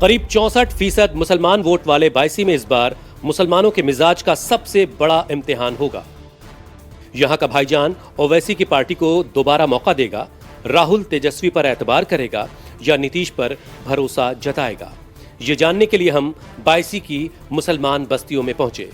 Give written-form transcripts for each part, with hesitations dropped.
करीब 64% मुसलमान वोट वाले बायसी में इस बार मुसलमानों के मिजाज का सबसे बड़ा इम्तिहान होगा। यहां का भाईजान ओवैसी की पार्टी को दोबारा मौका देगा, राहुल तेजस्वी पर एतबार करेगा या नीतीश पर भरोसा जताएगा। ये जानने के लिए हम बायसी की मुसलमान बस्तियों में पहुंचे।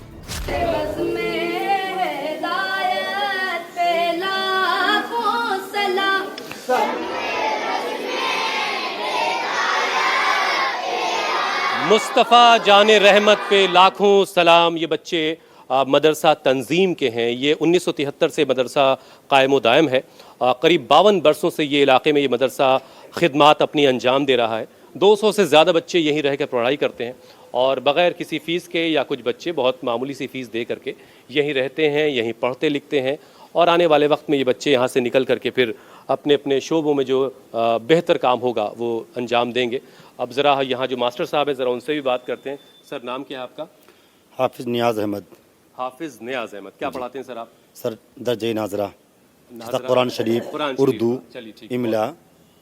मुस्तफ़ा जाने रहमत पे लाखों सलाम। ये बच्चे मदरसा तंजीम के हैं। ये 1973 से मदरसा कायम दायम है। करीब 52 बरसों से ये इलाके में ये मदरसा खिदमात अपनी अंजाम दे रहा है। 200 से ज़्यादा बच्चे यहीं रहकर पढ़ाई करते हैं और बग़ैर किसी फ़ीस के, या कुछ बच्चे बहुत मामूली सी फ़ीस दे करके यहीं रहते हैं, यहीं पढ़ते लिखते हैं और आने वाले वक्त में ये बच्चे यहाँ से निकल करके फिर अपने अपने शोबों में जो बेहतर काम होगा वो अंजाम देंगे। अब ज़रा यहाँ जो मास्टर साहब हैं ज़रा उनसे भी बात करते हैं। सर, नाम क्या है आपका? हाफिज़ नियाज़ अहमद। हाफिज़ नियाज़ अहमद, क्या पढ़ाते हैं सर आप? सर दर्जे नाजरा, कुरान शरीफ, उर्दू, इमला।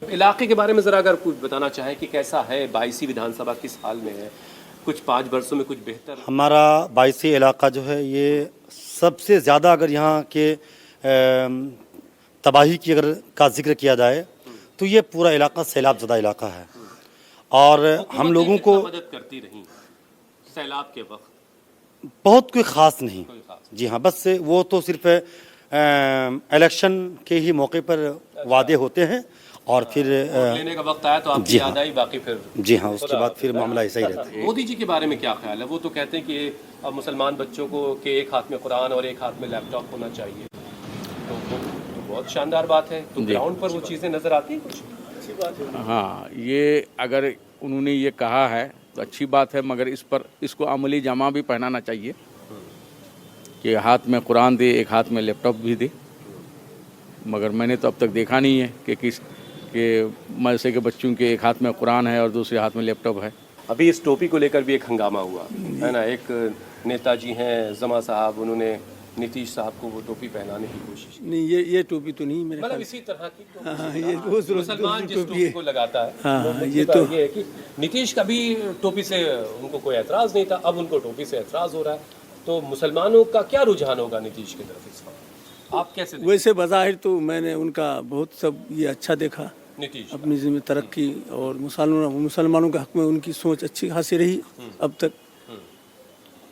इलाके के बारे में ज़रा अगर कुछ बताना चाहें कि कैसा है बायसी विधानसभा, किस हाल में है? कुछ 5 वर्षों में कुछ बेहतर? हमारा बायसी इलाका जो है ये सबसे ज़्यादा, अगर यहाँ के तबाही की अगर का जिक्र किया जाए तो ये पूरा इलाका सैलाब ज़दा इलाका है और हम लोगों को मदद करती रही सैलाब के वक्त? बहुत कोई ख़ास नहीं। जी हाँ, बस से वो तो सिर्फ इलेक्शन के ही मौके पर वादे होते हैं और फिर लेने का वक्त आया तो आपकी याद आई, बाकी फिर जी हाँ उसके बाद फिर मामला ऐसा ही रहता है। मोदी जी के बारे में क्या ख्याल है? वो तो कहते हैं कि अब मुसलमान बच्चों को के एक हाथ में कुरान और एक हाथ में लैपटॉप होना चाहिए, तो बहुत शानदार बात है। तो ग्राउंड पर वो चीज़ें नज़र आती हैं कुछ? अच्छी बात है। हाँ, ये अगर उन्होंने ये कहा है तो अच्छी बात है, मगर इस पर इसको अमली जामा भी पहनाना चाहिए कि हाथ में कुरान दे, एक हाथ में लैपटॉप भी दे। मगर मैंने तो अब तक देखा नहीं है कि किस के मदरसे के बच्चों के एक हाथ में कुरान है और दूसरे हाथ में लैपटॉप है। अभी इस टोपी को लेकर भी एक हंगामा हुआ है ना। एक नेताजी हैं जमा साहब, उन्होंने नीतीश साहब को वो टोपी पहनाने की कोशिश। नहीं, ये टोपी तो नहीं मेरे, मतलब इसी तरह की टोपी। हाँ, ये मुसलमान जिस टोपी को लगाता है, हाँ, ये तो ये है कि नीतीश का भी टोपी से उनको कोई एतराज़ नहीं था, अब उनको टोपी से एतराज़ हो रहा है। तो मुसलमानों का क्या रुझान होगा नीतीश की तरफ इस वक्त, आप कैसे? वैसे बज़ाहिर तो मैंने उनका बहुत सब ये अच्छा देखा, नीतीश अपनी ज़िम्मे तरक्की और मुसलमानों के हक में उनकी सोच अच्छी खासी रही अब तक।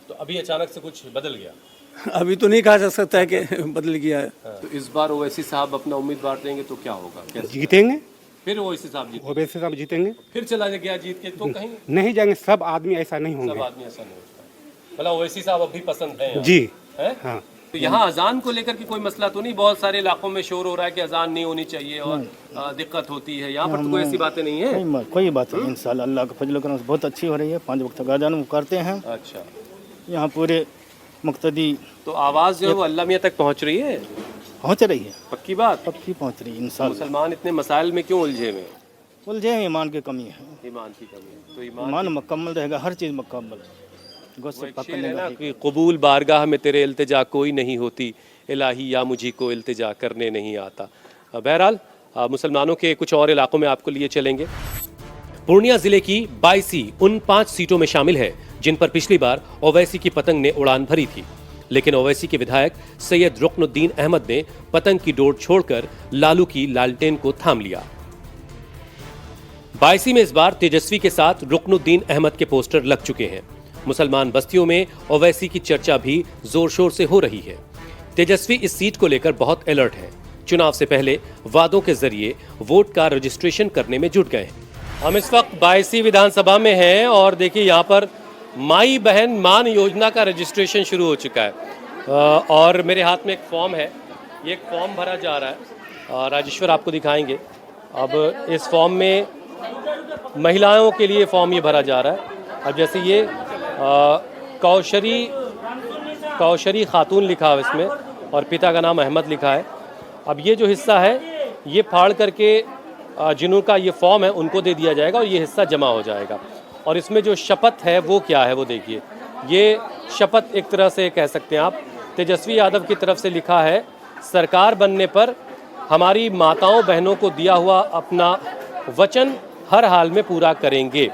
तो अभी अचानक से कुछ बदल गया? अभी तो नहीं कहा जा सकता है कि बदल गया है। तो इस बार ओवैसी साहब अपना उम्मीदवार देंगे तो क्या होगा? कैसे जीतेंगे? फिर ओवैसी साहब जीतेंगे? ओवैसी साहब जीतेंगे। फिर चला गया जीत के तो कहीं नहीं जाएंगे, सब आदमी ऐसा नहीं होंगे। सब आदमी ऐसा नहीं होता है। मतलब ओवैसी साहब अब भी पसंद है जी है? हाँ। तो यहाँ अजान को लेकर के कोई मसला तो नहीं? बहुत सारे इलाकों में शोर हो रहा है कि अजान नहीं होनी चाहिए और दिक्कत होती है। यहाँ पर तो कोई ऐसी बातें नहीं है? कोई बात नहीं, इंशाल्लाह अल्लाह का फजल करम बहुत अच्छी हो रही है। 5 वक्त का अजान करते हैं। अच्छा, यहाँ पूरे मुक्तदी। तो आवाज़ जो है वो अल्लाह मियाँ तक पहुँच रही है? पहुँच रही है, पक्की बात? पक्की पहुँच रही है इंशाल्लाह। मुसलमान इतने मसाइल में क्यों उलझे हुए? उलझे हैं, ईमान की कमी है। ईमान की कमी है। तो ईमान मुकम्मल रहेगा, हर चीज़ मुकम्मल। कि कबूल बारगाह में तेरे इल्तिजा कोई नहीं होती, इलाही या मुझी को इल्तिजा करने नहीं आता। बहरहाल मुसलमानों के कुछ और इलाकों में आपको लिए चलेंगे। पूर्णिया जिले की बायसी उन 5 सीटों में शामिल है जिन पर पिछली बार ओवैसी की पतंग ने उड़ान भरी थी, लेकिन ओवैसी के विधायक सैयद रुकनुद्दीन अहमद ने पतंग की डोर छोड़कर लालू की लालटेन को थाम लिया। बायसी में इस बार तेजस्वी के साथ रुकनुद्दीन अहमद के पोस्टर लग चुके हैं। मुसलमान बस्तियों में ओवैसी की चर्चा भी जोर शोर से हो रही है। तेजस्वी इस सीट को लेकर बहुत अलर्ट है। चुनाव से पहले वादों के जरिए वोट का रजिस्ट्रेशन करने में जुट गए हैं। हम इस वक्त बायसी विधानसभा में हैं और देखिए यहाँ पर माई बहन मान योजना का रजिस्ट्रेशन शुरू हो चुका है और मेरे हाथ में एक फॉर्म है। ये एक फॉर्म भरा जा रहा है, राजेश्वर आपको दिखाएंगे। अब इस फॉर्म में महिलाओं के लिए फॉर्म ये भरा जा रहा है। अब जैसे ये कौशरी खातून लिखा है इसमें और पिता का नाम अहमद लिखा है। अब ये जो हिस्सा है ये फाड़ करके जिनका ये फॉर्म है उनको दे दिया जाएगा और ये हिस्सा जमा हो जाएगा। और इसमें जो शपथ है वो क्या है वो देखिए। ये शपथ एक तरह से कह सकते हैं आप, तेजस्वी यादव की तरफ से लिखा है, सरकार बनने पर हमारी माताओं बहनों को दिया हुआ अपना वचन हर हाल में पूरा करेंगे।